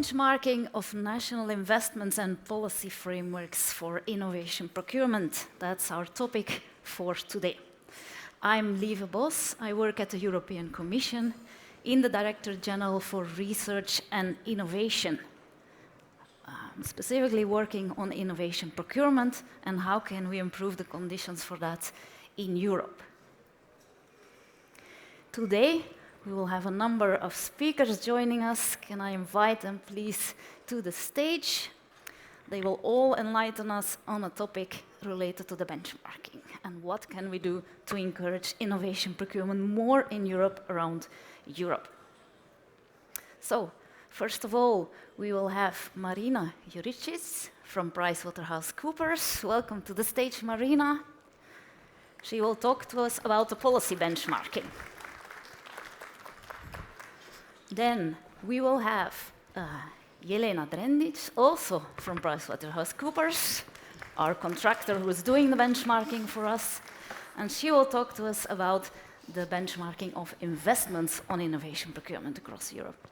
benchmarking of national investments and policy frameworks for innovation procurement. That's our topic for today. I'm Lieve Bos. I work at the European Commission in the Director General for Research and Innovation. I'm specifically working on innovation procurement and how can we improve the conditions for that in Europe. Today, we will have a number of speakers joining us. Can I invite them, please, to the stage? They will all enlighten us on a topic related to the benchmarking and what can we do to encourage innovation procurement more in Europe, around Europe. So, first of all, we will have Marina Jurišić from PricewaterhouseCoopers. Welcome to the stage, Marina. She will talk to us about the policy benchmarking. Then we will have Jelena Drndic, also from PricewaterhouseCoopers, our contractor who is doing the benchmarking for us, and she will talk to us about the benchmarking of investments on innovation procurement across Europe.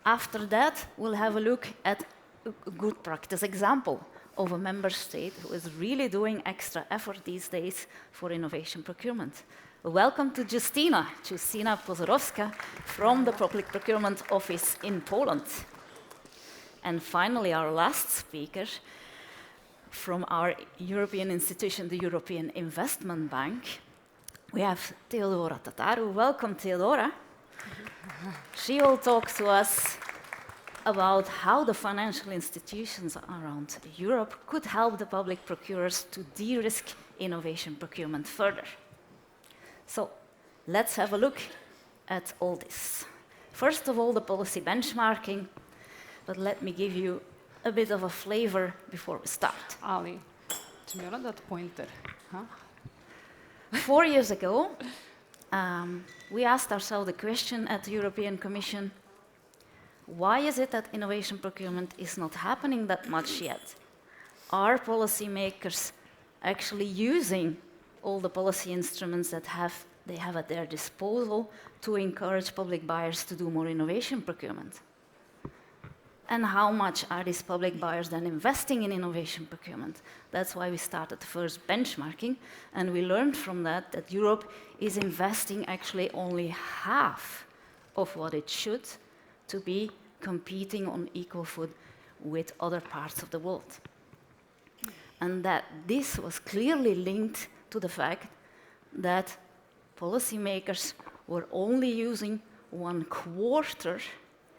After that, we'll have a look at a good practice example of a member state who is really doing extra effort these days for innovation procurement. Welcome to Justyna Pożarowska from the Public Procurement Office in Poland. And finally, our last speaker from our European institution, the European Investment Bank, we have Teodora Tataru. Welcome, Teodora. She will talk to us about how the financial institutions around Europe could help the public procurers to de-risk innovation procurement further. So let's have a look at all this. First of all, the policy benchmarking, but let me give you a bit of a flavor before we start. Ali, do you know that pointer? Huh? 4 years ago, we asked ourselves the question at the European Commission, why is it that innovation procurement is not happening that much yet? Are policymakers actually using all the policy instruments that they have at their disposal to encourage public buyers to do more innovation procurement? And how much are these public buyers then investing in innovation procurement? That's why we started the first benchmarking, and we learned from that that Europe is investing actually only half of what it should to be competing on equal foot with other parts of the world. And that this was clearly linked to the fact that policymakers were only using 1/4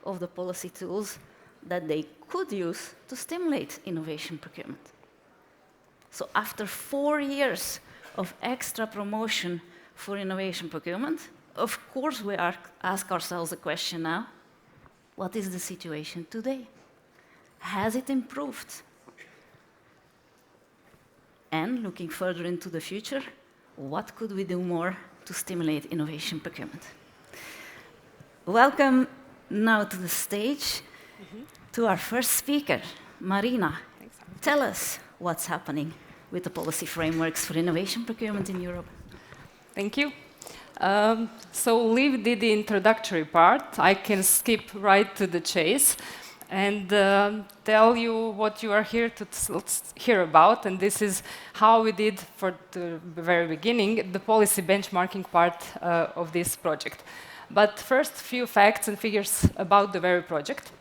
of the policy tools that they could use to stimulate innovation procurement. So after 4 years of extra promotion for innovation procurement, of course we ask ourselves the question now, what is the situation today? Has it improved? And looking further into the future, what could we do more to stimulate innovation procurement? Welcome now to the stage to our first speaker, Marina. Thanks. Tell us what's happening with the policy frameworks for innovation procurement in Europe. Thank you. So Lieve did the introductory part. I can skip right to the chase and tell you what you are here to hear about. And this is how we did, for the very beginning, the policy benchmarking part of this project. But first, few facts and figures about the very project.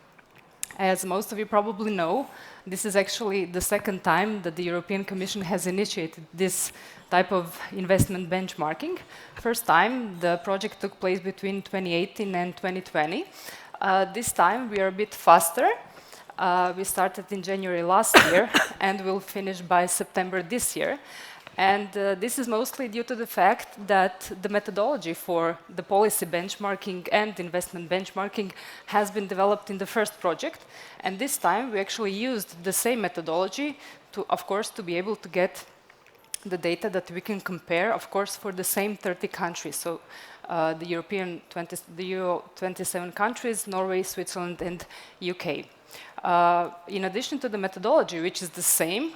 As most of you probably know, this is actually the second time that the European Commission has initiated this type of investment benchmarking. First time, the project took place between 2018 and 2020. This time, we are a bit faster. We started in January last year and will finish by September this year. And this is mostly due to the fact that the methodology for the policy benchmarking and investment benchmarking has been developed in the first project. And this time we actually used the same methodology to, of course, to be able to get the data that we can compare, of course, for the same 30 countries. So the Euro 27 countries, Norway, Switzerland, and UK. In addition to the methodology, which is the same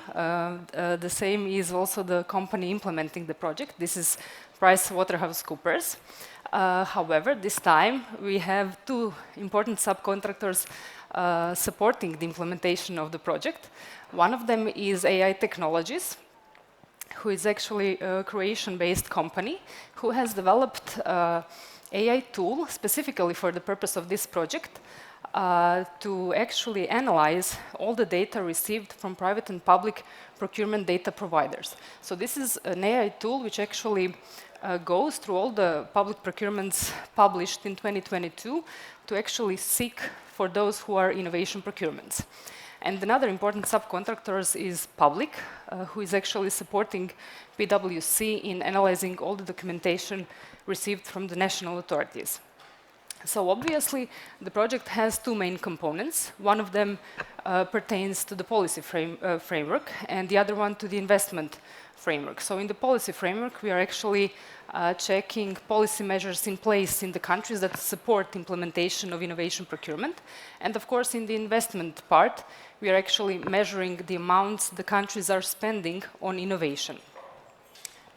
is also the company implementing the project. This is PricewaterhouseCoopers. However, this time we have two important subcontractors supporting the implementation of the project. One of them is AI Technologies, who is actually a Croatian-based company who has developed AI tool specifically for the purpose of this project to actually analyze all the data received from private and public procurement data providers. So this is an AI tool which actually goes through all the public procurements published in 2022 to actually seek for those who are innovation procurements. And another important subcontractors is public, who is actually supporting PwC in analyzing all the documentation received from the national authorities. So obviously, the project has two main components. One of them pertains to the policy framework, and the other one to the investment framework. So in the policy framework, we are actually checking policy measures in place in the countries that support implementation of innovation procurement. And of course, in the investment part, we are actually measuring the amounts the countries are spending on innovation.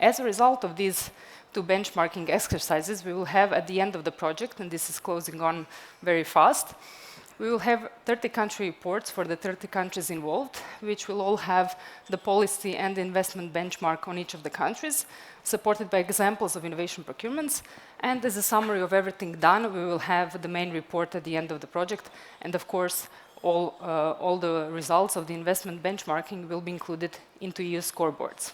As a result of these two benchmarking exercises, we will have at the end of the project, and this is closing on very fast, we will have 30 country reports for the 30 countries involved, which will all have the policy and the investment benchmark on each of the countries, supported by examples of innovation procurements. And as a summary of everything done, we will have the main report at the end of the project. And of course, all the results of the investment benchmarking will be included into EU scoreboards.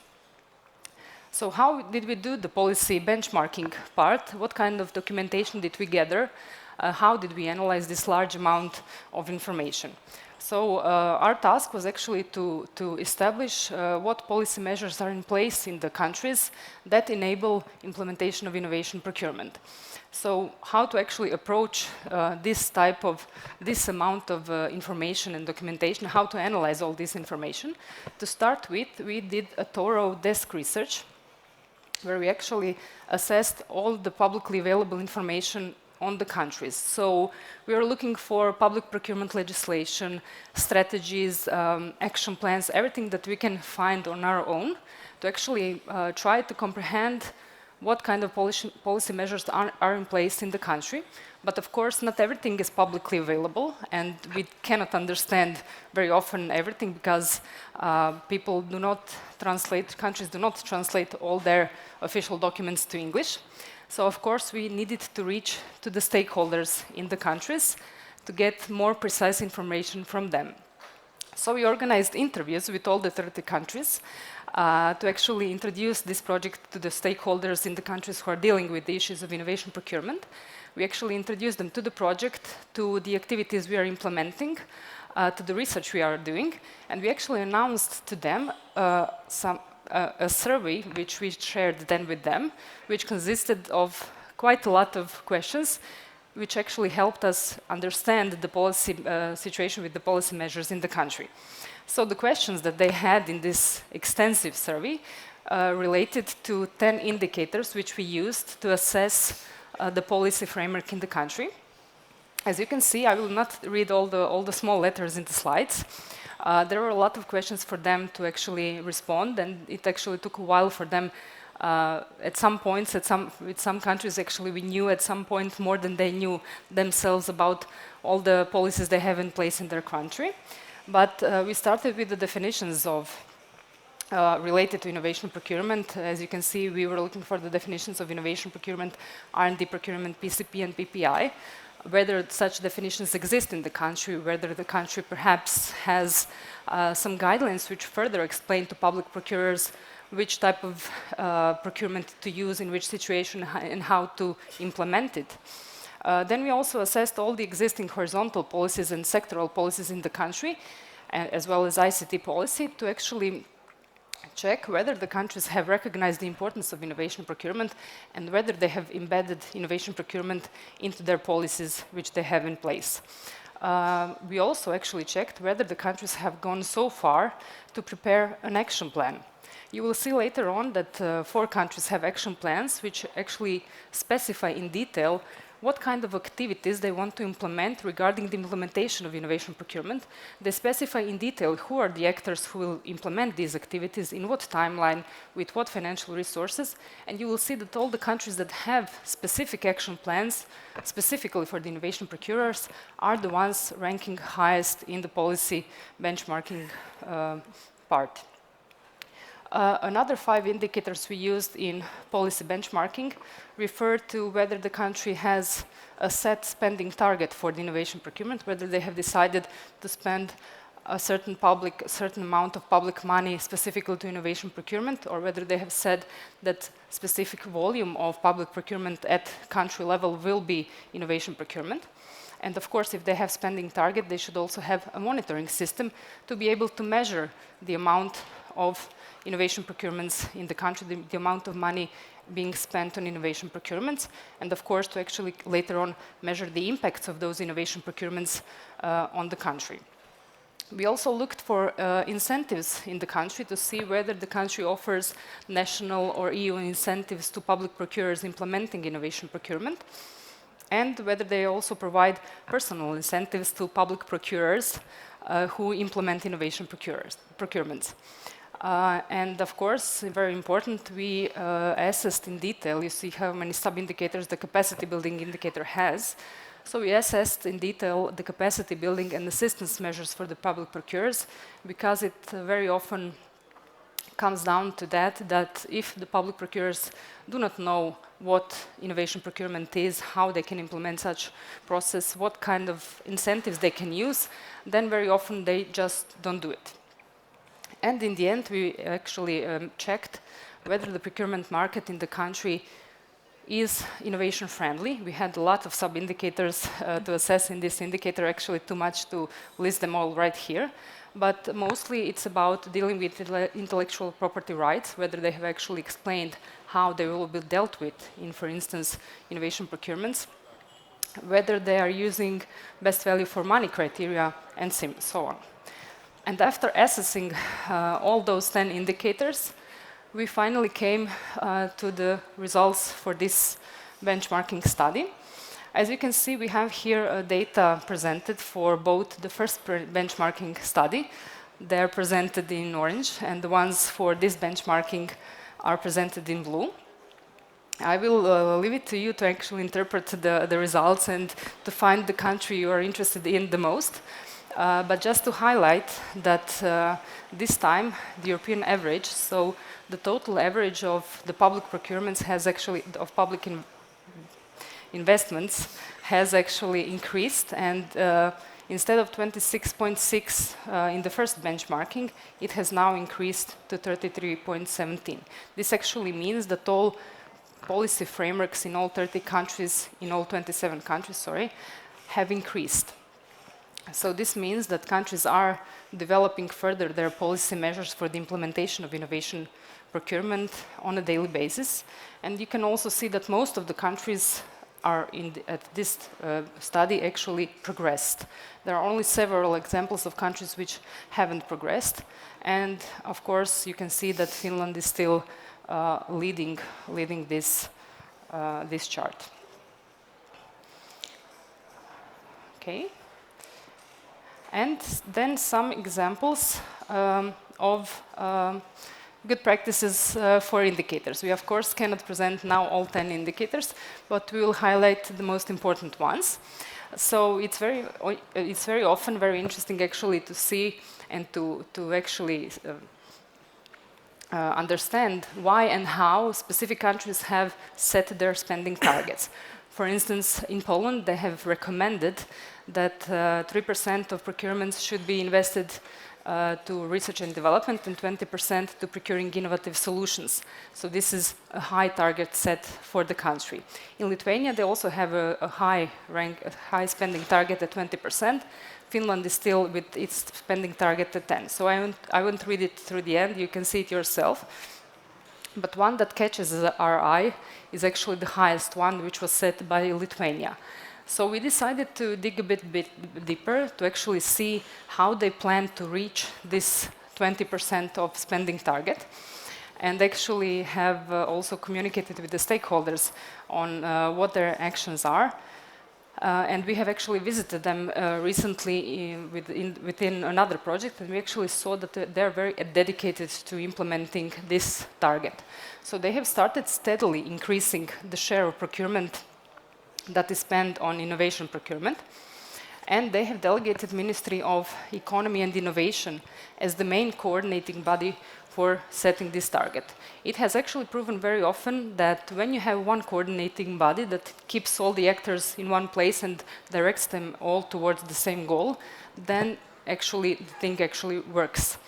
So how did we do the policy benchmarking part? What kind of documentation did we gather? How did we analyze this large amount of information? So our task was actually to establish what policy measures are in place in the countries that enable implementation of innovation procurement. So how to actually approach this amount of information and documentation, how to analyze all this information. To start with, we did a thorough desk research where we actually assessed all the publicly available information on the countries. So we are looking for public procurement legislation, strategies, action plans, everything that we can find on our own to actually try to comprehend what kind of policy measures are in place in the country. But of course, not everything is publicly available, and we cannot understand very often everything because countries do not translate all their official documents to English. So of course, we needed to reach to the stakeholders in the countries to get more precise information from them. So we organized interviews with all the 30 countries to actually introduce this project to the stakeholders in the countries who are dealing with the issues of innovation procurement. We actually introduced them to the project, to the activities we are implementing, to the research we are doing, and we actually announced to them a survey which we shared then with them, which consisted of quite a lot of questions, which actually helped us understand the policy situation with the policy measures in the country. So the questions that they had in this extensive survey related to 10 indicators which we used to assess the policy framework in the country. As you can see, I will not read all the small letters in the slides. There were a lot of questions for them to actually respond, and it actually took a while for them. At some points, with some countries, actually, we knew at some point more than they knew themselves about all the policies they have in place in their country. But we started with the definitions of related to innovation procurement. As you can see, we were looking for the definitions of innovation procurement, R&D procurement, PCP, and PPI. Whether such definitions exist in the country, whether the country perhaps has some guidelines which further explain to public procurers which type of procurement to use in which situation and how to implement it. Then we also assessed all the existing horizontal policies and sectoral policies in the country, as well as ICT policy, to actually check whether the countries have recognized the importance of innovation procurement and whether they have embedded innovation procurement into their policies which they have in place. We also actually checked whether the countries have gone so far to prepare an action plan. You will see later on that 4 countries have action plans which actually specify in detail what kind of activities they want to implement regarding the implementation of innovation procurement. They specify in detail who are the actors who will implement these activities, in what timeline, with what financial resources, and you will see that all the countries that have specific action plans, specifically for the innovation procurers, are the ones ranking highest in the policy benchmarking part. Another 5 indicators we used in policy benchmarking refer to whether the country has a set spending target for the innovation procurement, whether they have decided to spend a certain amount of public money specifically to innovation procurement, or whether they have said that specific volume of public procurement at country level will be innovation procurement. And of course, if they have spending target, they should also have a monitoring system to be able to measure the amount of innovation procurements in the country, the amount of money being spent on innovation procurements, and of course to actually later on measure the impacts of those innovation procurements on the country. We also looked for incentives in the country to see whether the country offers national or EU incentives to public procurers implementing innovation procurement, and whether they also provide personal incentives to public procurers who implement innovation procurements. And of course, very important, we assessed in detail, you see how many sub-indicators the capacity building indicator has. So we assessed in detail the capacity building and assistance measures for the public procurers, because it very often comes down to that if the public procurers do not know what innovation procurement is, how they can implement such process, what kind of incentives they can use, then very often they just don't do it. And in the end, we actually checked whether the procurement market in the country is innovation friendly. We had a lot of sub-indicators to assess in this indicator, actually too much to list them all right here. But mostly it's about dealing with intellectual property rights, whether they have actually explained how they will be dealt with in, for instance, innovation procurements, whether they are using best value for money criteria, and so on. And after assessing all those 10 indicators, we finally came to the results for this benchmarking study. As you can see, we have here data presented for both the first benchmarking study. They're presented in orange, and the ones for this benchmarking are presented in blue. I will leave it to you to actually interpret the results and to find the country you are interested in the most. But just to highlight that this time, the European average, so the total average of the public procurements has actually, of public investments, has actually increased, and instead of 26.6 in the first benchmarking, it has now increased to 33.17. This actually means that all policy frameworks in all 30 countries, in all 27 countries, sorry, have increased. So this means that countries are developing further their policy measures for the implementation of innovation procurement on a daily basis. And you can also see that most of the countries are at this study actually progressed. There are only several examples of countries which haven't progressed. And of course, you can see that Finland is still leading this chart. Okay. And then some examples of good practices for indicators. We, of course, cannot present now all 10 indicators, but we will highlight the most important ones. So it's very often very interesting actually to see and to actually understand why and how specific countries have set their spending targets. For instance, in Poland, they have recommended that 3% of procurements should be invested to research and development and 20% to procuring innovative solutions. So this is a high target set for the country. In Lithuania, they also have a high spending target at 20%. Finland is still with its spending target at 10%. So I won't read it through the end, you can see it yourself. But one that catches our eye is actually the highest one, which was set by Lithuania. So we decided to dig a bit deeper to actually see how they plan to reach this 20% of spending target. and actually have also communicated with the stakeholders on what their actions are. And we have actually visited them recently within another project, and we actually saw that they're very dedicated to implementing this target. So they have started steadily increasing the share of procurement that is spent on innovation procurement. And they have delegated Ministry of Economy and Innovation as the main coordinating body for setting this target. It has actually proven very often that when you have one coordinating body that keeps all the actors in one place and directs them all towards the same goal, then actually the thing actually works.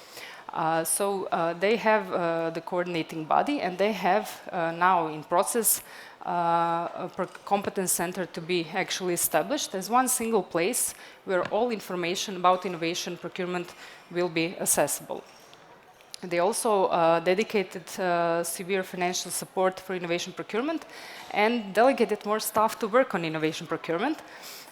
They have the coordinating body, and they have now in process a competence center to be actually established as one single place where all information about innovation procurement will be accessible. They also dedicated severe financial support for innovation procurement and delegated more staff to work on innovation procurement,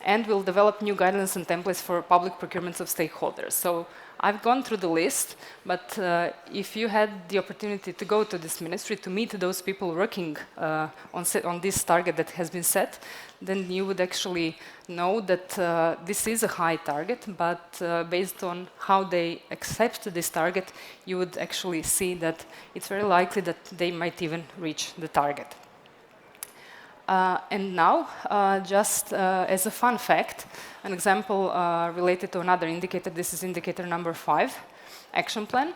and will develop new guidelines and templates for public procurements of stakeholders. So I've gone through the list, but if you had the opportunity to go to this ministry to meet those people working on this target that has been set, then you would actually know that this is a high target, but based on how they accept this target, you would actually see that it's very likely that they might even reach the target. And now, just as a fun fact, an example related to another indicator, this is indicator number 5, action plan.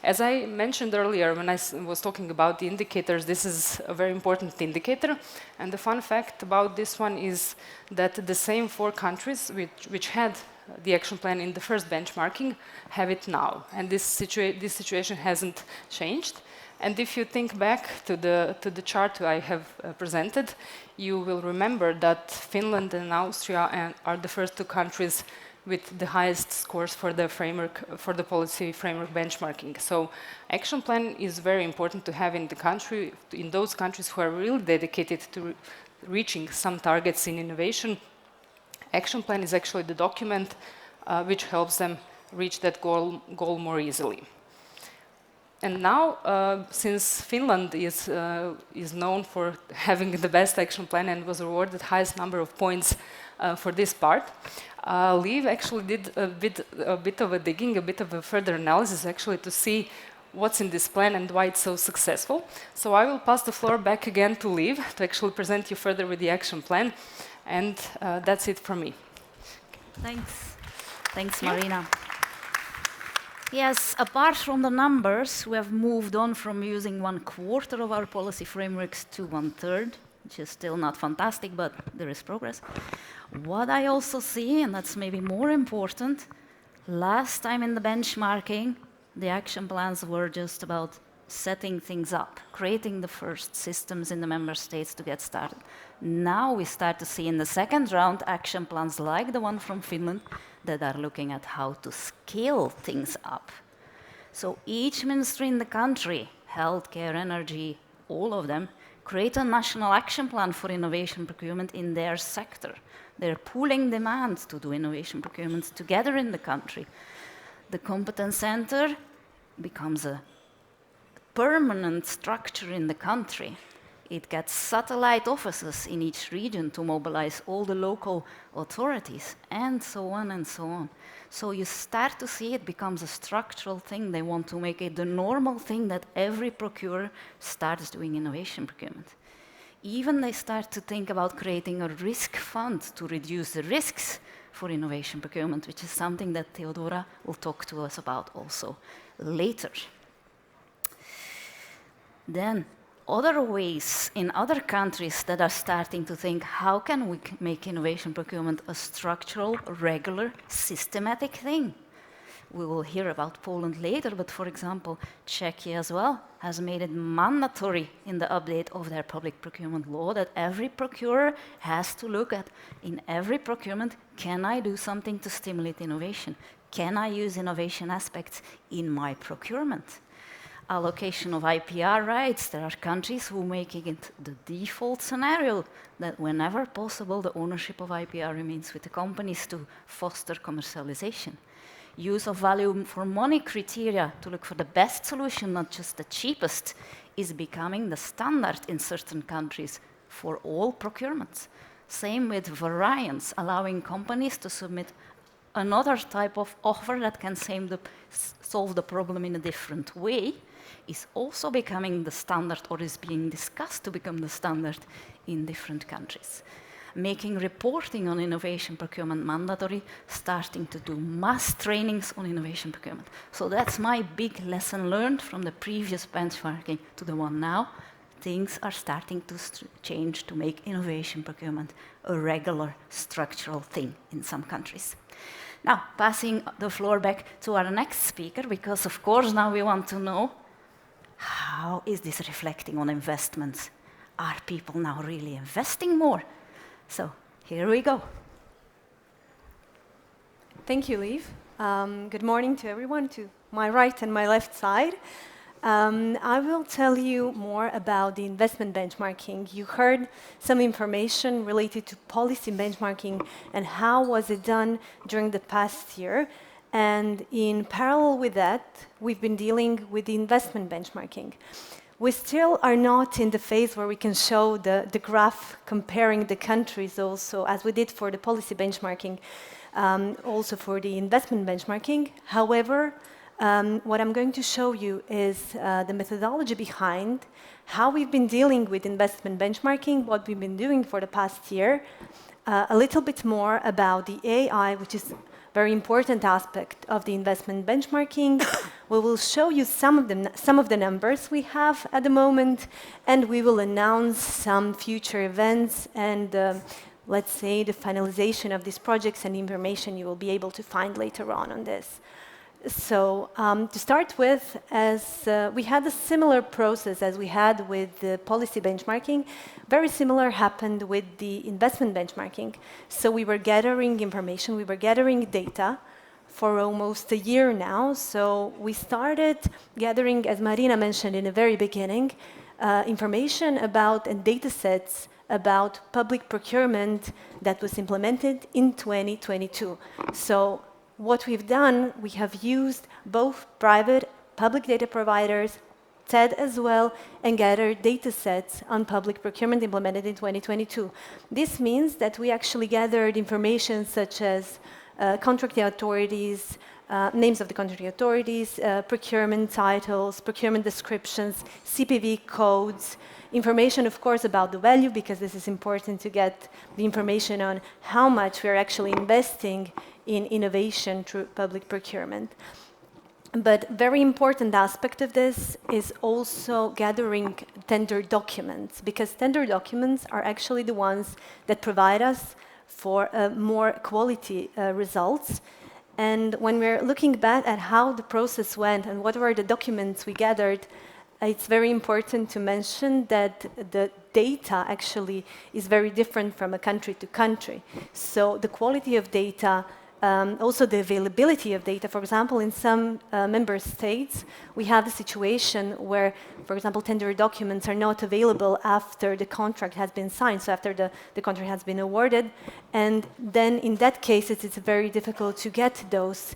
As I mentioned earlier when I was talking about the indicators, this is a very important indicator. And the fun fact about this one is that the same 4 countries which had the action plan in the first benchmarking have it now. And this situation hasn't changed. And if you think back to the chart I have presented, you will remember that Finland and Austria are the first 2 countries with the highest scores for the framework, for the policy framework benchmarking. So action plan is very important to have in the country, in those countries who are really dedicated to reaching some targets in innovation. Action plan is actually the document which helps them reach that goal more easily. And now, since Finland is known for having the best action plan and was awarded the highest number of points for this part, Lieve actually did a bit of a digging, a bit of a further analysis actually to see what's in this plan and why it's so successful. So I will pass the floor back again to Lieve to actually present you further with the action plan. And that's it from me. Thanks. Thanks, Marina. Yes, apart from the numbers, we have moved on from using 1/4 of our policy frameworks to 1/3, which is still not fantastic, but there is progress. What I also see, and that's maybe more important, last time in the benchmarking, the action plans were just about setting things up, creating the first systems in the member states to get started. Now we start to see in the second round action plans like the one from Finland that are looking at how to scale things up. So each ministry in the country, healthcare, energy, all of them, create a national action plan for innovation procurement in their sector. They're pooling demand to do innovation procurement together in the country. The competence center becomes a permanent structure in the country. It gets satellite offices in each region to mobilize all the local authorities, and so on and so on. So you start to see it becomes a structural thing. They want to make it the normal thing that every procurer starts doing innovation procurement. Even they start to think about creating a risk fund to reduce the risks for innovation procurement, which is something that Teodora will talk to us about also later. Then, other ways in other countries that are starting to think, how can we make innovation procurement a structural, regular, systematic thing? We will hear about Poland later, but for example, Czechia as well has made it mandatory in the update of their public procurement law that every procurer has to look at, in every procurement, can I do something to stimulate innovation? Can I use innovation aspects in my procurement? Allocation of IPR rights, there are countries who are making it the default scenario that whenever possible the ownership of IPR remains with the companies to foster commercialization. use of value for money criteria to look for the best solution, not just the cheapest, is becoming the standard in certain countries for all procurements. Same with variance, allowing companies to submit another type of offer that can solve the problem in a different way, is also becoming the standard, or is being discussed to become the standard in different countries. Making reporting on innovation procurement mandatory, starting to do mass trainings on innovation procurement. So that's my big lesson learned from the previous benchmarking to the one now. Things are starting to change to make innovation procurement a regular structural thing in some countries. Now, passing the floor back to our next speaker, because of course now we want to know, how is this reflecting on investments? Are people now really investing more? So here we go. Thank you, Lieve. Good morning to everyone, to my right and my left side. I will tell you more about the investment benchmarking. You heard some information related to policy benchmarking and how was it done during the past year. And in parallel with that, we've been dealing with the investment benchmarking. We still are not in the phase where we can show the graph comparing the countries also, as we did for the policy benchmarking, also for the investment benchmarking. However, what I'm going to show you is the methodology behind how we've been dealing with investment benchmarking, what we've been doing for the past year, a little bit more about the AI, which is very important aspect of the investment benchmarking. We will show you some of the numbers we have at the moment, and we will announce some future events and let's say the finalization of these projects and information you will be able to find later on this. So to start with, as we had a similar process as we had with the policy benchmarking, very similar happened with the investment benchmarking. So we were gathering information, we were gathering data for almost a year now. So we started gathering, as Marina mentioned in the very beginning, information about and data sets about public procurement that was implemented in 2022. So what we've done, we have used both private, public data providers, TED as well, and gathered data sets on public procurement implemented in 2022. This means that we actually gathered information such as contracting authorities, names of the contracting authorities, procurement titles, procurement descriptions, CPV codes, information, of course, about the value, because this is important to get the information on how much we're actually investing in innovation through public procurement. But very important aspect of this is also gathering tender documents, because tender documents are actually the ones that provide us for more quality results. And when we're looking back at how the process went and what were the documents we gathered, it's very important to mention that the data actually is very different from a country to country. So the quality of data, also the availability of data. For example, in some member states, we have a situation where, for example, tender documents are not available after the contract has been signed, so after the contract has been awarded. And then in that case, it's very difficult to get those,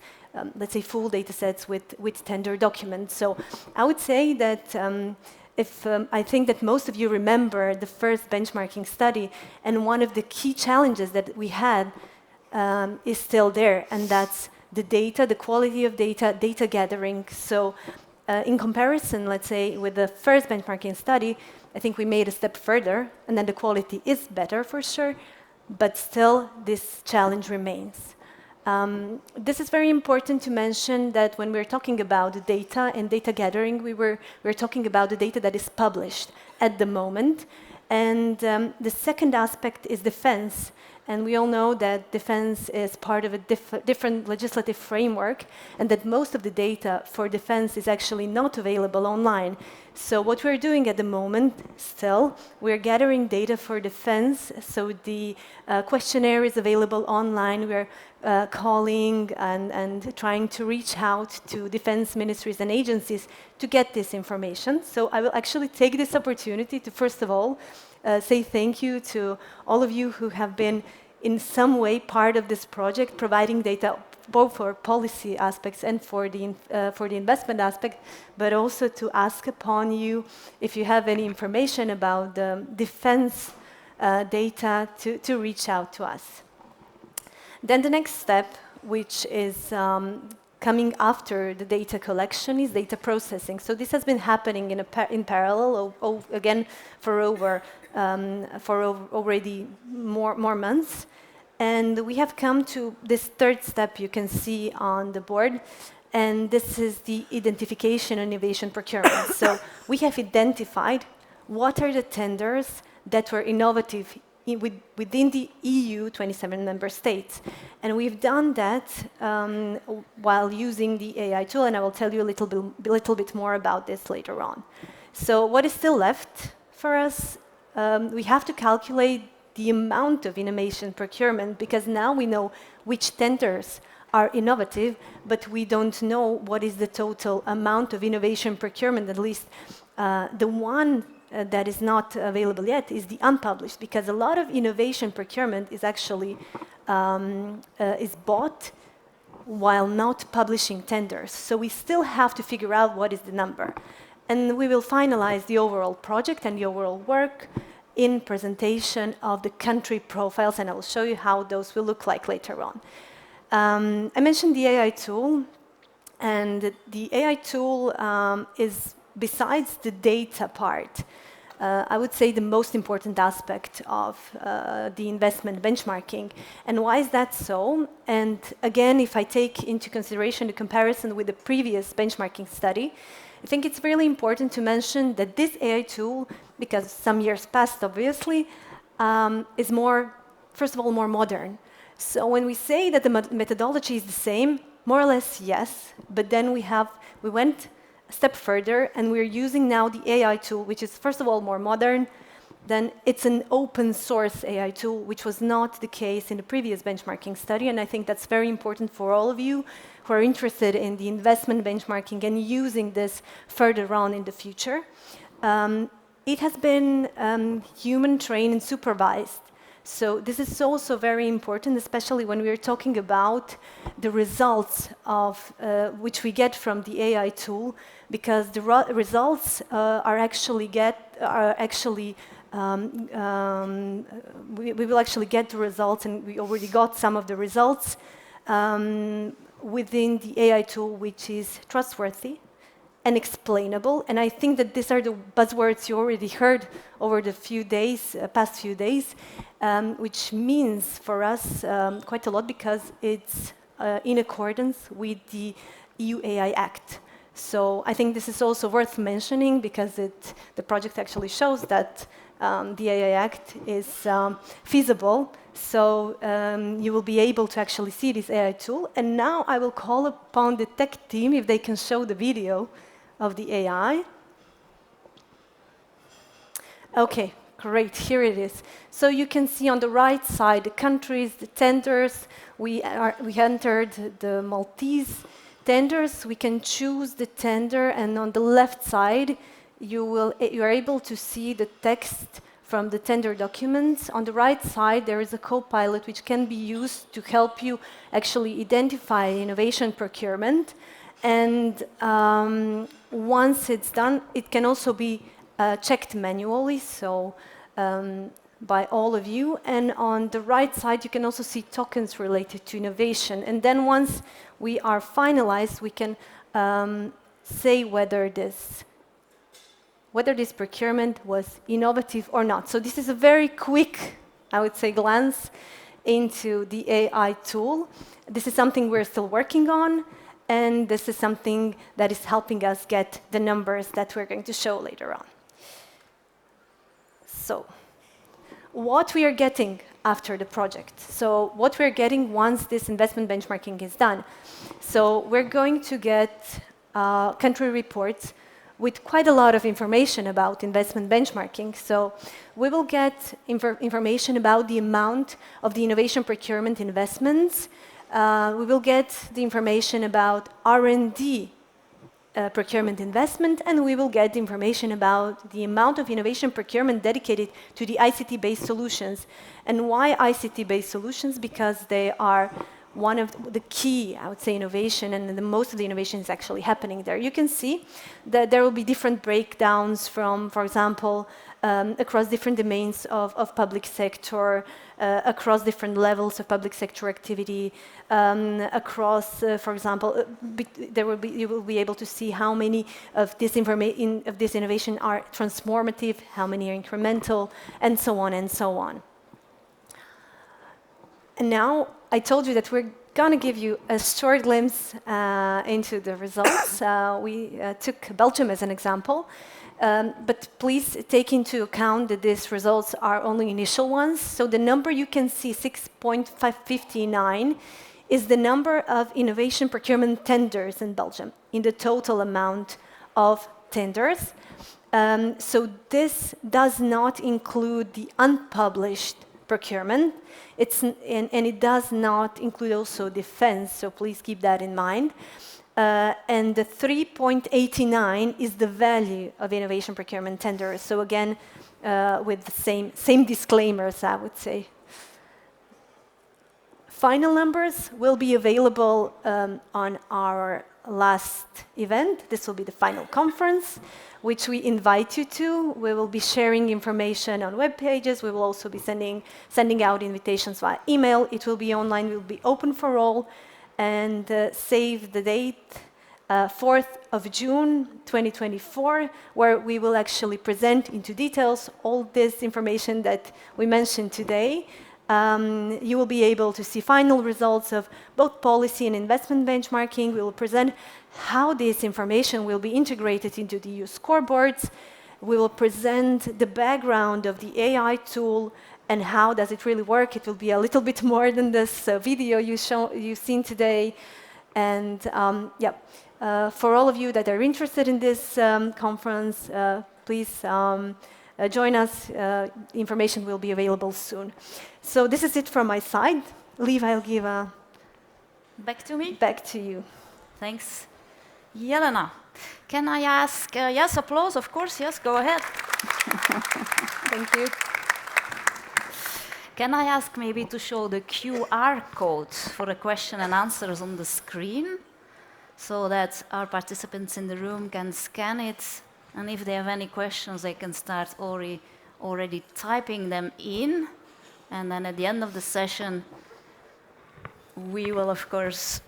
let's say, full data sets with tender documents. So I would say that I think that most of you remember the first benchmarking study, and one of the key challenges that we had is still there, and that's the data, the quality of data, data gathering. So in comparison, let's say, with the first benchmarking study, I think we made a step further, and then the quality is better for sure, but still this challenge remains. This is very important to mention that when we're talking about the data and data gathering, we're talking about the data that is published at the moment. And the second aspect is defense. And we all know that defense is part of a different legislative framework, and that most of the data for defense is actually not available online. So what we're doing at the moment, still, we're gathering data for defense. So the questionnaire is available online. We're calling and trying to reach out to defense ministries and agencies to get this information. So I will actually take this opportunity to, first of all, say thank you to all of you who have been in some way part of this project, providing data both for policy aspects and for the investment aspect, but also to ask upon you if you have any information about the defense data to reach out to us. Then the next step, which is coming after the data collection, is data processing. So this has been happening in parallel, again, for already more months. And we have come to this third step you can see on the board, and this is the identification and innovation procurement. So we have identified what are the tenders that were innovative within the EU 27 member states. And we've done that while using the AI tool, and I will tell you a little bit more about this later on. So what is still left for us? We have to calculate the amount of innovation procurement, because now we know which tenders are innovative, but we don't know what is the total amount of innovation procurement. At least the one that is not available yet is the unpublished, because a lot of innovation procurement is actually is bought while not publishing tenders. So we still have to figure out what is the number. And we will finalize the overall project and the overall work in presentation of the country profiles, and I will show you how those will look like later on. I mentioned the AI tool, and the AI tool is, besides the data part, I would say the most important aspect of the investment benchmarking. And why is that so? And again, if I take into consideration the comparison with the previous benchmarking study, I think it's really important to mention that this AI tool, because some years passed, obviously, is more, first of all, more modern. So when we say that the methodology is the same, more or less, yes, but then we went a step further, and we're using now the AI tool, which is, first of all, more modern. Then it's an open source AI tool, which was not the case in the previous benchmarking study, and I think that's very important for all of you who are interested in the investment benchmarking and using this further on in the future. It has been human trained and supervised. So this is also very important, especially when we are talking about the results of which we get from the AI tool, because the results we will actually get the results, and we already got some of the results within the AI tool, which is trustworthy and explainable. And I think that these are the buzzwords you already heard over the past few days, which means for us quite a lot, because it's in accordance with the EU AI Act. So I think this is also worth mentioning, because the project actually shows that the AI Act is feasible. So you will be able to actually see this AI tool. And now I will call upon the tech team if they can show the video of the AI. Okay, great, here it is. So you can see on the right side the countries, the tenders. We entered the Maltese tenders. We can choose the tender, and on the left side you are able to see the text from the tender documents. On the right side there is a co-pilot which can be used to help you actually identify innovation procurement. And once it's done, it can also be checked manually, so by all of you. And on the right side, you can also see tokens related to innovation. And then once we are finalized, we can say whether this procurement was innovative or not. So this is a very quick, I would say, glance into the AI tool. This is something we're still working on, and this is something that is helping us get the numbers that we're going to show later on. So what we are getting after the project. So what we're getting once this investment benchmarking is done. So we're going to get country reports with quite a lot of information about investment benchmarking. So we will get information about the amount of the innovation procurement investments. We will get the information about R&D procurement investment, and we will get information about the amount of innovation procurement dedicated to the ICT-based solutions. And why ICT-based solutions? Because they are one of the key, I would say, innovation, and the most of the innovation is actually happening there. You can see that there will be different breakdowns from, for example, across different domains of public sector, across different levels of public sector activity, across, for example, you will be able to see how many of this innovation are transformative, how many are incremental, and so on and so on. And now I told you that we're going to give you a short glimpse into the results. We took Belgium as an example. But please take into account that these results are only initial ones. So the number you can see, 6.559, is the number of innovation procurement tenders in Belgium, in the total amount of tenders. So this does not include the unpublished procurement. And it does not include also defense, so please keep that in mind. And the 3.89 is the value of innovation procurement tenders. So again, with the same disclaimers, I would say. Final numbers will be available on our last event. This will be the final conference, which we invite you to. We will be sharing information on web pages. We will also be sending out invitations via email. It will be online. It will be open for all. And save the date, 4th of June 2024, where we will actually present into details all this information that we mentioned today. You will be able to see final results of both policy and investment benchmarking. We will present how this information will be integrated into the EU scoreboards. We will present the background of the AI tool and how does it really work. It will be a little bit more than this video you've seen today. And for all of you that are interested in this conference, please join us. Information will be available soon. So this is it from my side. Lieve, I'll give back to me. Back to you. Thanks. Jelena, can I ask, yes, applause, of course, yes, go ahead. Thank you. Can I ask maybe to show the QR code for the question and answers on the screen so that our participants in the room can scan it, and if they have any questions, they can start already typing them in, and then at the end of the session, we will, of course,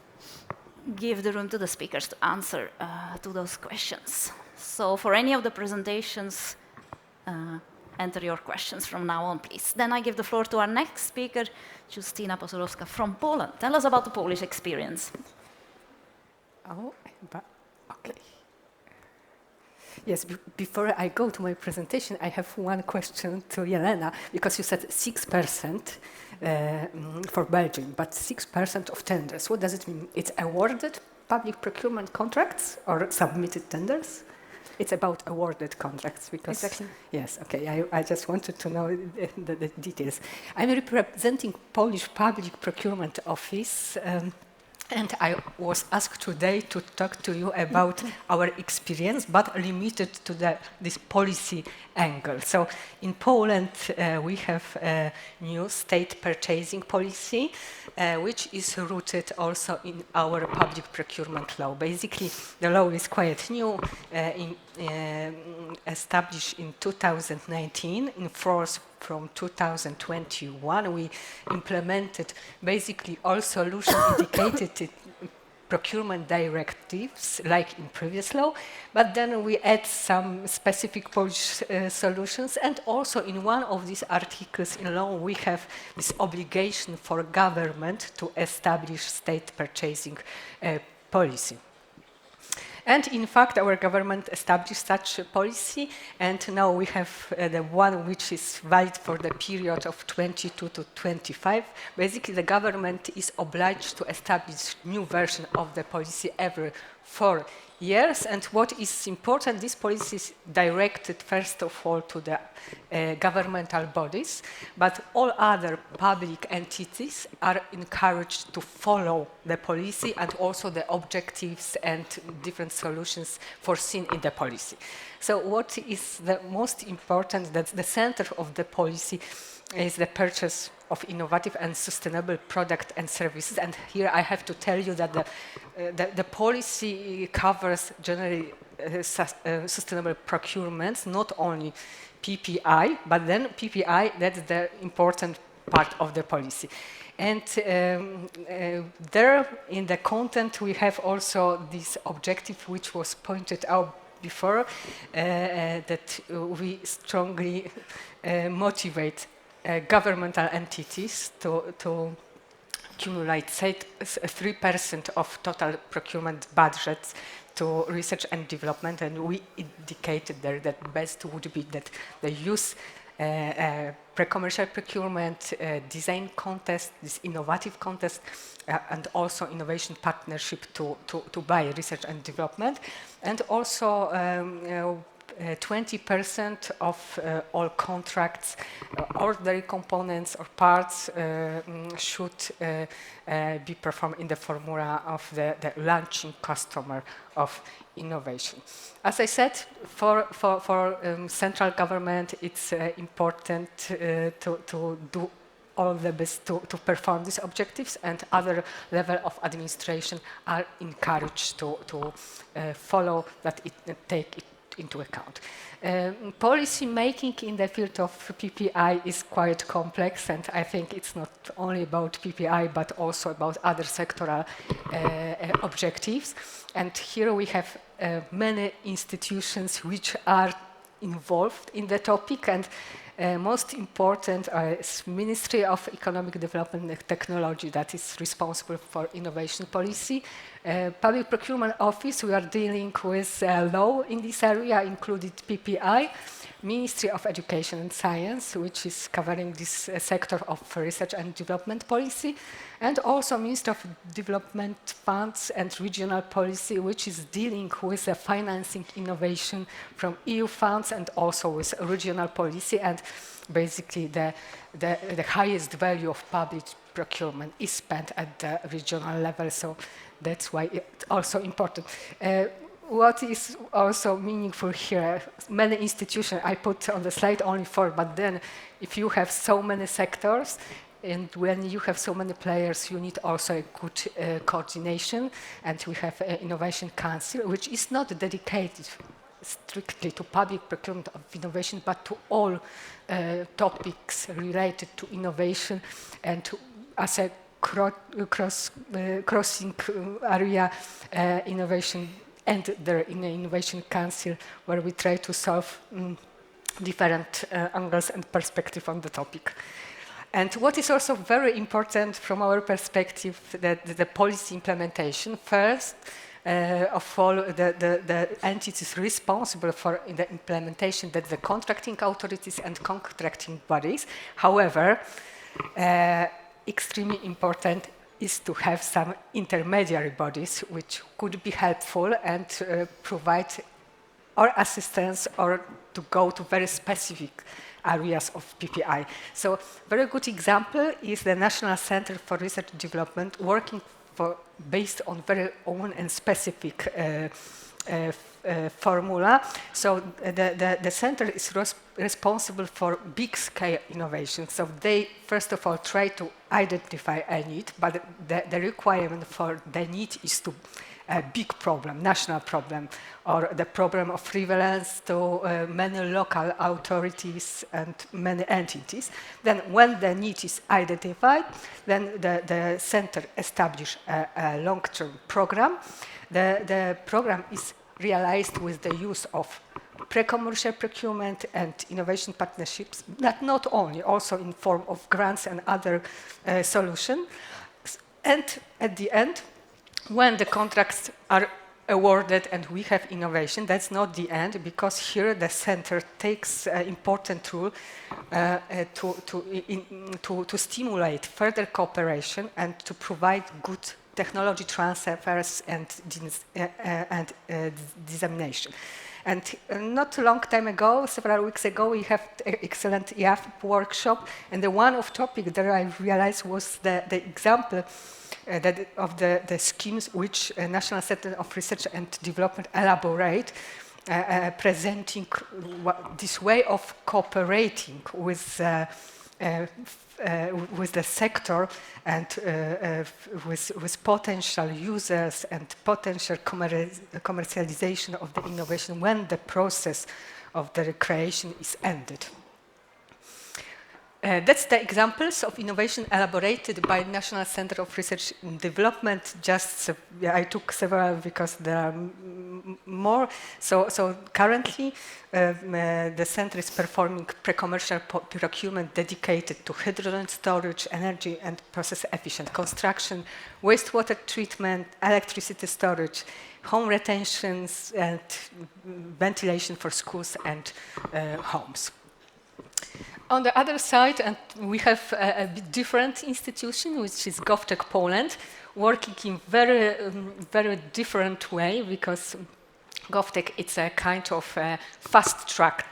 give the room to the speakers to answer to those questions. So for any of the presentations, enter your questions from now on, please. Then I give the floor to our next speaker, Justyna Pożarowska from Poland. Tell us about the Polish experience. Oh, okay. Yes, before I go to my presentation, I have one question to Jelena, because you said 6% for Belgium, but 6% of tenders. What does it mean? It's awarded public procurement contracts or submitted tenders? It's about awarded contracts because... Exactly. Yes, okay, I just wanted to know the details. I'm representing Polish Public Procurement Office, and I was asked today to talk to you about our experience, but limited to this policy angle. So in Poland, we have a new state purchasing policy, which is rooted also in our public procurement law. Basically, the law is quite new, established in 2019, in force from 2021. We implemented basically all solutions indicated in procurement directives, like in previous law, but then we add some specific Polish solutions, and also in one of these articles in law we have this obligation for government to establish state purchasing policy. And in fact, our government established such a policy, and now we have the one which is valid for the period of 22 to 25. Basically, the government is obliged to establish new version of the policy every 4 years. And what is important, this policy is directed first of all to the governmental bodies, but all other public entities are encouraged to follow the policy and also the objectives and different solutions foreseen in the policy. So what is the most important, that the center of the policy is the purchase of innovative and sustainable product and services. And here I have to tell you that the policy covers generally sustainable procurements, not only PPI, but then PPI, that's the important part of the policy. And there in the content we have also this objective which was pointed out before, that we strongly motivate governmental entities to accumulate 3% of total procurement budgets to research and development, and we indicated there that best would be that they use pre-commercial procurement, design contest, this innovative contest, and also innovation partnership to buy research and development, and also 20% of all contracts, ordinary components or parts should be performed in the formula of the launching customer of innovation. As I said, for central government, it's important to do all the best to perform these objectives, and other level of administration are encouraged to follow that, take it into account. Policy making in the field of PPI is quite complex, and I think it's not only about PPI but also about other sectoral objectives. And here we have many institutions which are involved in the topic, and most important is Ministry of Economic Development and Technology, that is responsible for innovation policy. Public Procurement Office, we are dealing with law in this area, included PPI. Ministry of Education and Science, which is covering this sector of research and development policy, and also Ministry of Development Funds and Regional Policy, which is dealing with financing innovation from EU funds and also with regional policy, and basically the highest value of public procurement is spent at the regional level, so that's why it's also important. What is also meaningful here, many institutions, I put on the slide only 4, but then if you have so many sectors and when you have so many players, you need also a good coordination, and we have an Innovation Council, which is not dedicated strictly to public procurement of innovation, but to all topics related to innovation, and to, as a crossing area innovation, and there in the Innovation Council, where we try to solve different angles and perspective on the topic. And what is also very important from our perspective, that the policy implementation, first of all, the entities responsible for the implementation, that the contracting authorities and contracting bodies. However, extremely important is to have some intermediary bodies which could be helpful and provide or assistance or to go to very specific areas of PPI. So very good example is the National Center for Research and Development, working based on very own and specific formula. So the center is responsible for big scale innovation. So they first of all try to identify a need, but the requirement for the need is to a big problem, national problem, or the problem of prevalence to many local authorities and many entities. Then when the need is identified, then the center establishes a long-term program. The program is realized with the use of pre-commercial procurement and innovation partnerships, but not only, also in form of grants and other solutions. And at the end, when the contracts are awarded and we have innovation, that's not the end, because here the center takes an important role to stimulate further cooperation and to provide good technology transfers and dissemination. And not a long time ago, several weeks ago, we have an excellent IAFP workshop, and the one of topic that I realized was the example of the schemes which National Center of Research and Development elaborate, presenting this way of cooperating with with the sector and with potential users and potential commercialization of the innovation when the process of the creation is ended. That's the examples of innovation elaborated by National Center of Research and Development. Just I took several because there are more. So currently, the center is performing pre-commercial procurement dedicated to hydrogen storage, energy and process-efficient construction, wastewater treatment, electricity storage, home retentions, and ventilation for schools and homes. On the other side, and we have a bit different institution, which is GovTech Poland, working in very different way, because GovTech it's a kind of fast track,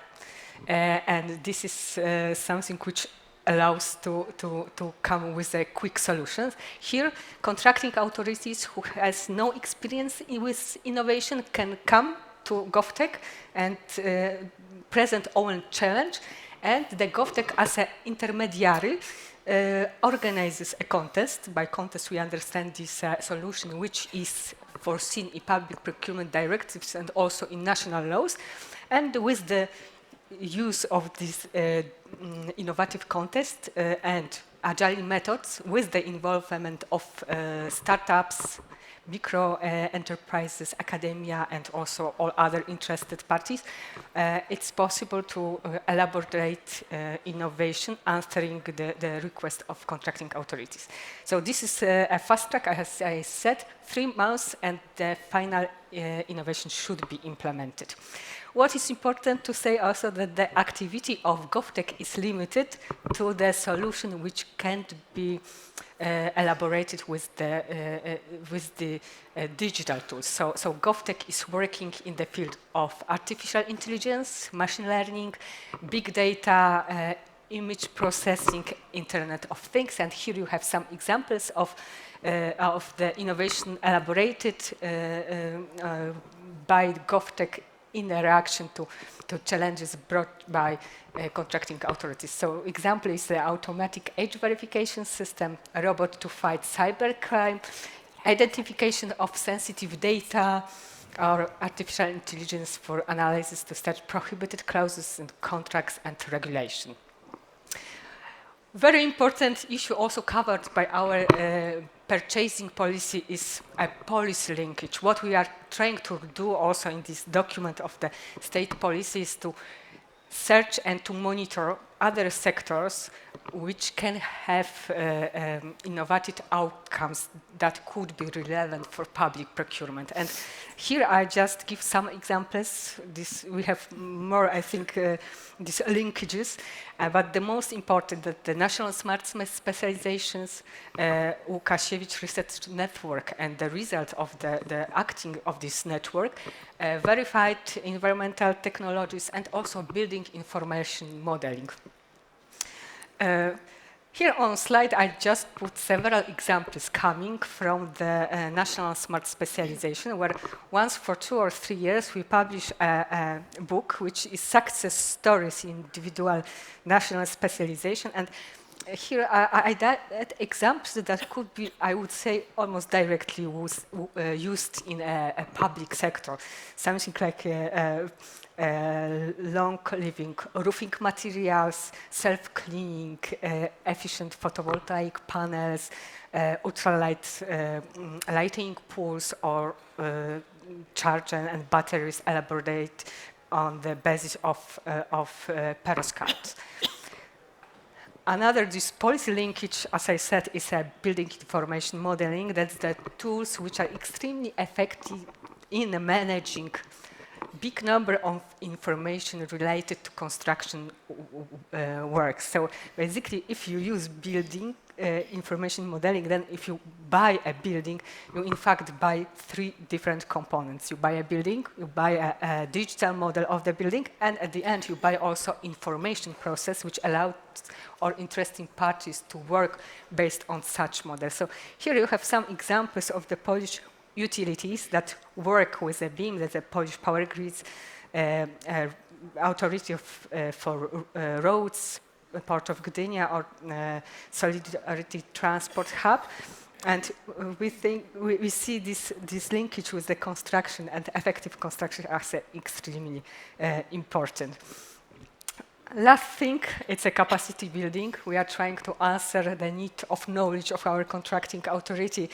and this is something which allows to come with a quick solutions. Here, contracting authorities who has no experience with innovation can come to GovTech and present own challenge. And the GovTech, as an intermediary, organizes a contest. By contest, we understand this solution, which is foreseen in public procurement directives and also in national laws. And with the use of this innovative contest and agile methods, with the involvement of startups, micro enterprises, academia, and also all other interested parties, it's possible to elaborate innovation answering the request of contracting authorities. So this is a fast track, as I said, 3 months, and the final innovation should be implemented. What is important to say also that the activity of GovTech is limited to the solution which can't be elaborated with the digital tools. So GovTech is working in the field of artificial intelligence, machine learning, big data, image processing, Internet of Things, and here you have some examples of the innovation elaborated by GovTech in reaction to challenges brought by contracting authorities. So example is the automatic age verification system, a robot to fight cybercrime, identification of sensitive data, or artificial intelligence for analysis to study prohibited clauses in contracts and regulation. Very important issue also covered by our purchasing policy is a policy linkage. What we are trying to do also in this document of the state policy is to search and to monitor other sectors which can have innovative outcomes that could be relevant for public procurement. And here I just give some examples. We have more, I think, these linkages, but the most important that the National Smart Specializations Łukasiewicz Research Network and the result of the acting of this network verified environmental technologies and also building information modeling. Here on slide, I just put several examples coming from the National Smart Specialization, where once for 2 or 3 years we publish a book which is success stories in individual national specialization. And here I add examples that could be, I would say, almost directly used in a public sector. Something like long-living roofing materials, self-cleaning, efficient photovoltaic panels, ultralight lighting pools, or charger and batteries elaborated on the basis of perovskites. Another, this policy linkage, as I said, is a building information modeling. That's the tools which are extremely effective in managing big number of information related to construction work. So basically, if you use building information modeling, then if you buy a building, you in fact buy 3 different components. You buy a building, you buy a digital model of the building, and at the end you buy also information process which allows all interesting parties to work based on such models. So here you have some examples of the Polish utilities that work with a BIM, that's a Polish Power Grids, Authority for Roads, Port of Gdynia or Solidarity Transport Hub. And we see this linkage with the construction and effective construction as extremely important. Last thing, it's a capacity building. We are trying to answer the need of knowledge of our contracting authority.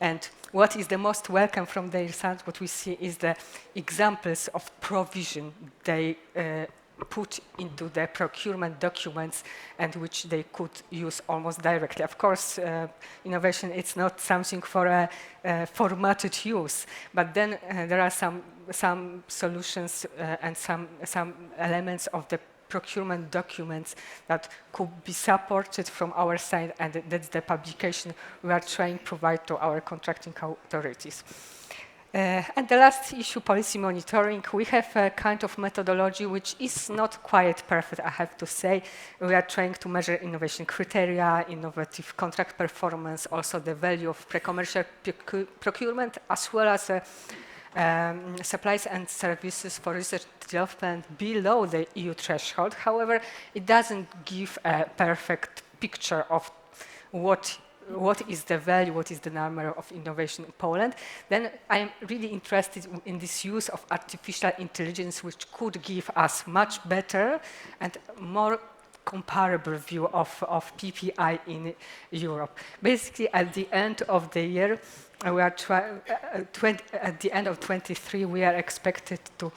And what is the most welcome from their side, what we see is the examples of provision they put into the procurement documents and which they could use almost directly. Of course, innovation, it's not something for a formatted use, but then there are some solutions and some elements of the procurement documents that could be supported from our side, and that's the publication we are trying to provide to our contracting authorities. And the last issue, policy monitoring. We have a kind of methodology which is not quite perfect, I have to say. We are trying to measure innovation criteria, innovative contract performance, also the value of pre-commercial procurement, as well as supplies and services for research development below the EU threshold. However, it doesn't give a perfect picture of what is the value, what is the number of innovation in Poland. Then I am really interested in this use of artificial intelligence, which could give us much better and more comparable view of PPI in Europe. Basically, at the end of the year, we are at the end of 23, we are expected to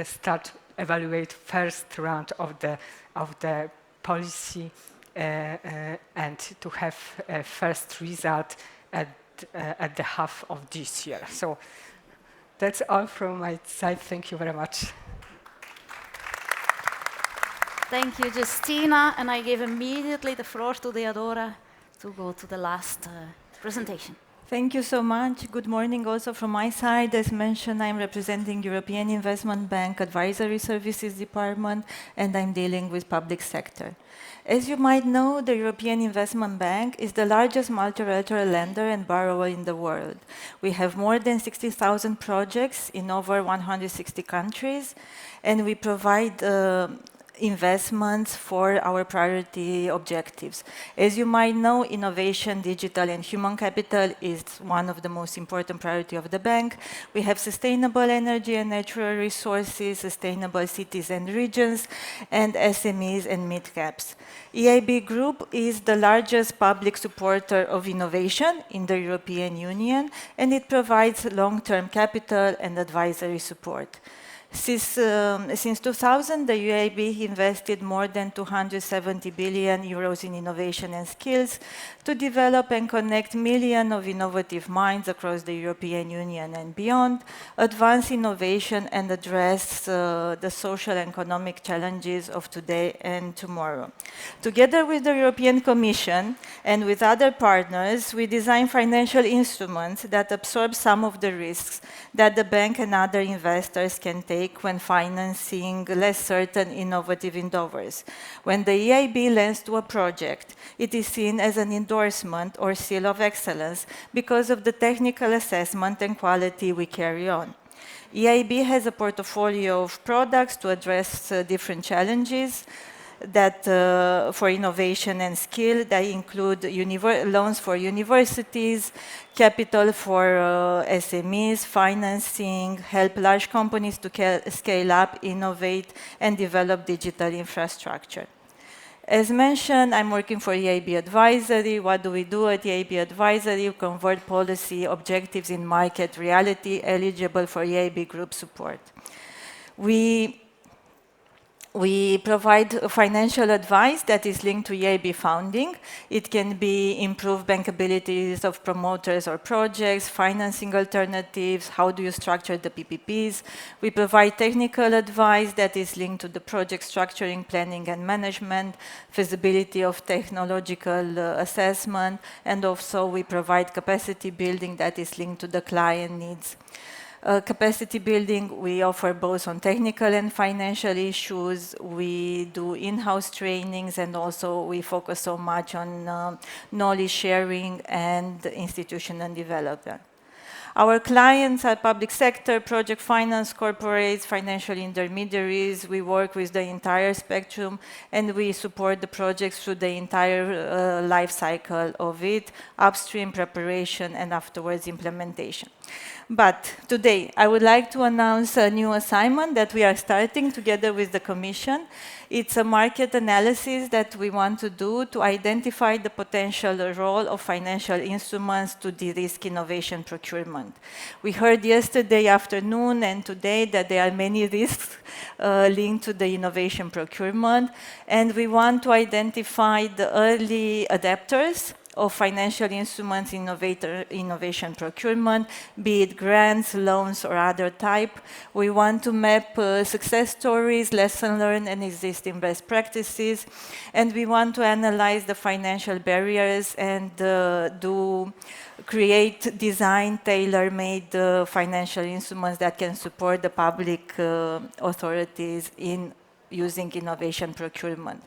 start evaluate first round of the policy and to have a first result at the half of this year. So that's all from my side. Thank you very much. Thank you, Justyna, and I give immediately the floor to Teodora to go to the last presentation. Thank you so much. Good morning also from my side. As mentioned, I'm representing European Investment Bank Advisory Services Department, and I'm dealing with public sector. As you might know, the European Investment Bank is the largest multilateral lender and borrower in the world. We have more than 60,000 projects in over 160 countries, and we provide investments for our priority objectives. As you might know, innovation, digital and human capital is one of the most important priority of the bank. We have sustainable energy and natural resources, sustainable cities and regions, and SMEs and mid-caps. EIB Group is the largest public supporter of innovation in the European Union, and it provides long-term capital and advisory support. Since 2000, the EIB invested more than 270 billion euros in innovation and skills to develop and connect millions of innovative minds across the European Union and beyond, advance innovation and address the social and economic challenges of today and tomorrow. Together with the European Commission and with other partners, we design financial instruments that absorb some of the risks that the bank and other investors can take when financing less certain innovative endeavors. When the EIB lends to a project, it is seen as an endorsement or seal of excellence because of the technical assessment and quality we carry on. EIB has a portfolio of products to address different challenges that for innovation and skill that include loans for universities, capital for SMEs, financing, help large companies to scale up, innovate, and develop digital infrastructure. As mentioned, I'm working for EIB Advisory. What do we do at EIB Advisory? We convert policy objectives in market reality eligible for EIB Group support. We provide financial advice that is linked to EIB founding. It can be improved bankabilities of promoters or projects, financing alternatives, how do you structure the PPPs. We provide technical advice that is linked to the project structuring, planning and management, feasibility of technological assessment, and also we provide capacity building that is linked to the client needs. Capacity building, we offer both on technical and financial issues. We do in-house trainings, and also we focus so much on knowledge sharing and institutional development. Our clients are public sector, project finance, corporates, financial intermediaries. We work with the entire spectrum, and we support the projects through the entire life cycle of it, upstream preparation and afterwards implementation. But today, I would like to announce a new assignment that we are starting together with the Commission. It's a market analysis that we want to do to identify the potential role of financial instruments to de-risk innovation procurement. We heard yesterday afternoon and today that there are many risks linked to the innovation procurement, and we want to identify the early adapters of financial instruments innovation procurement, be it grants, loans, or other type. We want to map success stories, lesson learned, and existing best practices. And we want to analyze the financial barriers and create design tailor-made financial instruments that can support the public authorities in using innovation procurement.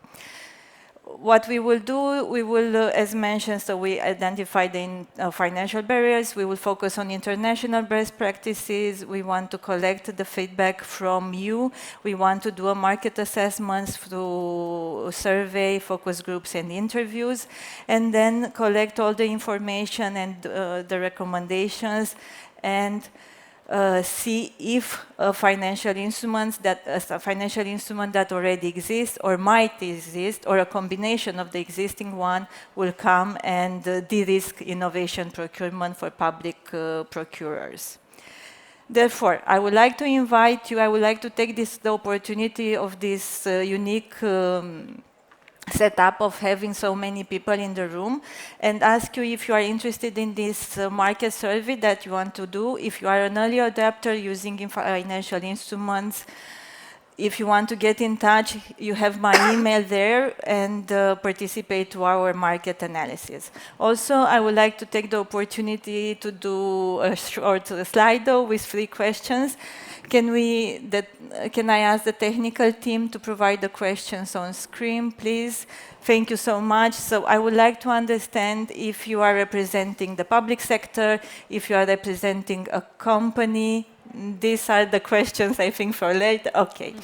What we will do, we will, as mentioned, so we identify the financial barriers, we will focus on international best practices, we want to collect the feedback from you, we want to do a market assessments through survey, focus groups, and interviews, and then collect all the information and the recommendations, and see if a financial instrument that already exists or might exist, or a combination of the existing one, will come and de-risk innovation procurement for public procurers. Therefore, I would like to invite you, I would like to take the opportunity of this unique setup of having so many people in the room and ask you if you are interested in this market survey that you want to do. If you are an early adapter using financial instruments, if you want to get in touch, you have my email there, and participate to our market analysis. Also, I would like to take the opportunity to do a short Slido with 3 questions. Can I ask the technical team to provide the questions on screen, please? Thank you so much. So I would like to understand if you are representing the public sector, if you are representing a company. These are the questions, I think, for later. Okay.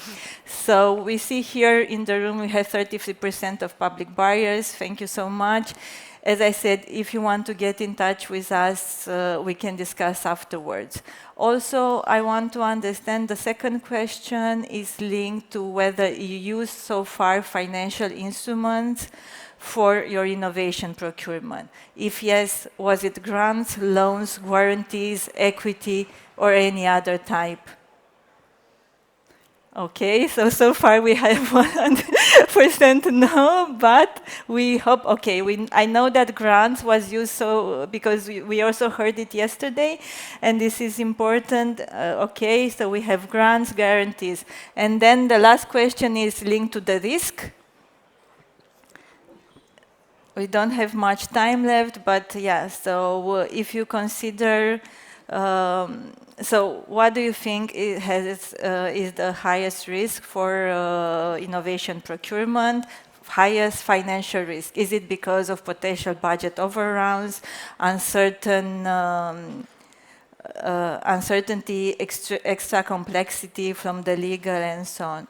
So we see here in the room we have 33% of public buyers. Thank you so much. As I said, if you want to get in touch with us, we can discuss afterwards. Also, I want to understand the second question is linked to whether you used so far financial instruments for your innovation procurement. If yes, was it grants, loans, guarantees, equity, or any other type? Okay, so far we have 100% no, but we hope, okay, I know that grants was used because we also heard it yesterday, and this is important. Okay, so we have grants, guarantees. And then the last question is linked to the risk. We don't have much time left, but yeah, so if you consider so what do you think is the highest risk for innovation procurement, highest financial risk? Is it because of potential budget overruns, uncertainty, extra complexity from the legal and so on?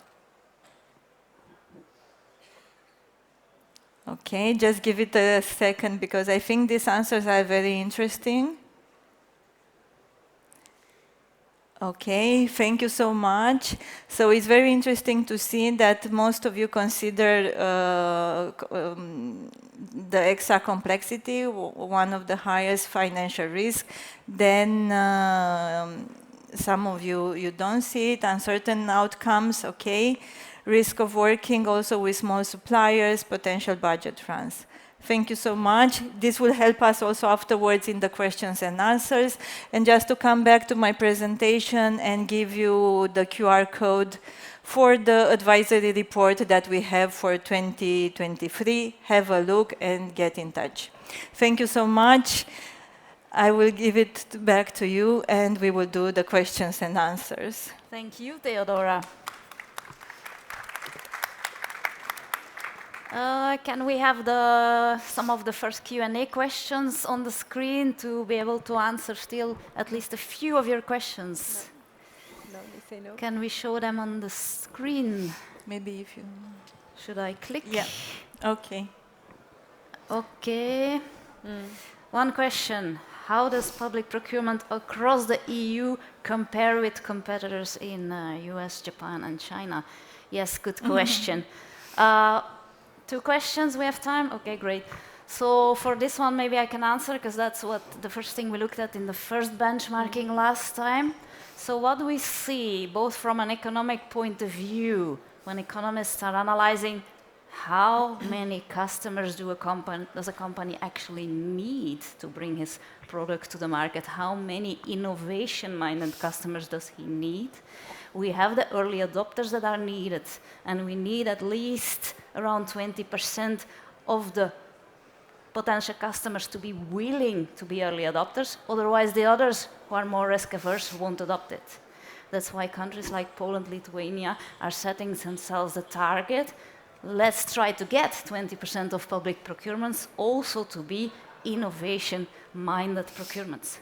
Okay, just give it a second because I think these answers are very interesting. Okay, thank you so much. So it's very interesting to see that most of you consider the extra complexity one of the highest financial risks. Then some of you don't see it, uncertain outcomes, okay. Risk of working also with small suppliers, potential budget runs. Thank you so much. This will help us also afterwards in the questions and answers. And just to come back to my presentation and give you the QR code for the advisory report that we have for 2023, have a look and get in touch. Thank you so much. I will give it back to you and we will do the questions and answers. Thank you, Teodora. Can we have some of the first Q&A questions on the screen to be able to answer still at least a few of your questions? No, they say no. Can we show them on the screen? Maybe if you... Should I click? Yeah. Okay. Okay. One question. How does public procurement across the EU compare with competitors in US, Japan, and China? Yes, good question. 2 questions, we have time? Okay, great. So for this one, maybe I can answer, because that's what the first thing we looked at in the first benchmarking last time. So what we see, both from an economic point of view, when economists are analyzing how many customers does a company actually need to bring his product to the market? How many innovation-minded customers does he need? We have the early adopters that are needed, and we need at least around 20% of the potential customers to be willing to be early adopters. Otherwise, the others who are more risk-averse won't adopt it. That's why countries like Poland, Lithuania are setting themselves the target. Let's try to get 20% of public procurements also to be innovation-minded procurements.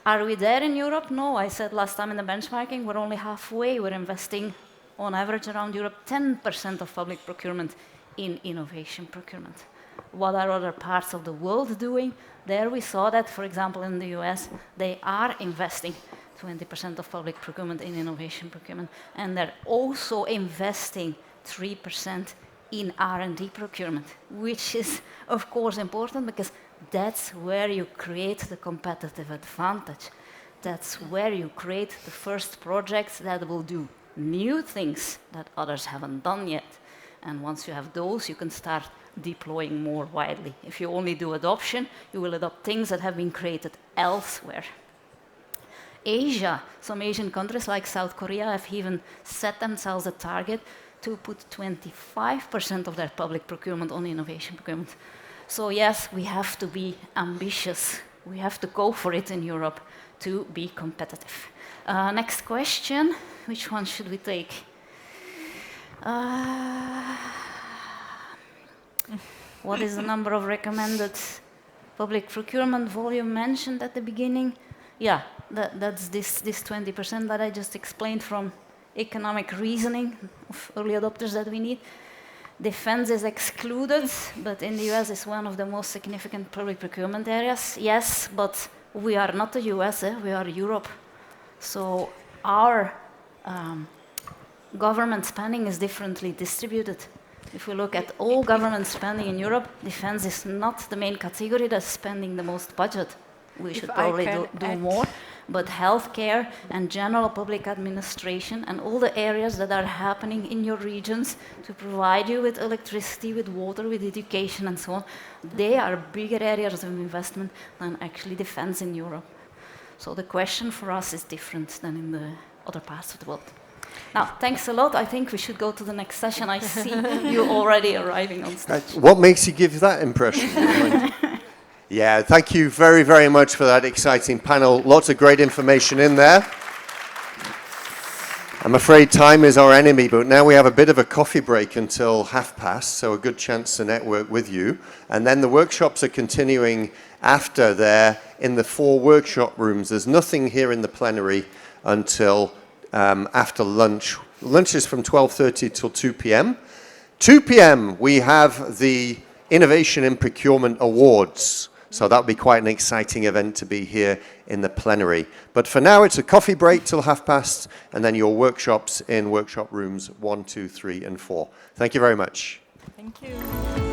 Are we there in Europe? No, I said last time in the benchmarking, we're only halfway. We're investing, on average, around Europe, 10% of public procurement in innovation procurement. What are other parts of the world doing? There we saw that, for example, in the US, they are investing 20% of public procurement in innovation procurement, and they're also investing 3% in R&D procurement, which is, of course, important because that's where you create the competitive advantage. That's where you create the first projects that will do new things that others haven't done yet. And once you have those, you can start deploying more widely. If you only do adoption, you will adopt things that have been created elsewhere. Asia, some Asian countries like South Korea have even set themselves a target to put 25% of their public procurement on innovation procurement. So yes, we have to be ambitious. We have to go for it in Europe to be competitive. Next question, which one should we take? What is the number of recommended public procurement volume mentioned at the beginning? Yeah, that's this 20% that I just explained from economic reasoning of early adopters that we need. Defense is excluded, but in the US it's one of the most significant public procurement areas. Yes, but we are not the US, we are Europe. So our government spending is differently distributed. If we look at all government spending in Europe, defense is not the main category that's spending the most budget. We should probably do more, but healthcare and general public administration and all the areas that are happening in your regions to provide you with electricity, with water, with education and so on, they are bigger areas of investment than actually defense in Europe. So the question for us is different than in the other parts of the world. Now, thanks a lot. I think we should go to the next session. I see you already arriving on stage. What makes you give that impression? Yeah, thank you very, very much for that exciting panel. Lots of great information in there. I'm afraid time is our enemy, but now we have a bit of a coffee break until past, so a good chance to network with you. And then the workshops are continuing after there in the 4 workshop rooms. There's nothing here in the plenary until after lunch. Lunch is from 12:30 till 2 p.m. 2 p.m. we have the Innovation in Procurement Awards. So that'll be quite an exciting event to be here in the plenary. But for now, it's a coffee break till past, and then your workshops in workshop rooms 1, 2, 3, and 4. Thank you very much. Thank you.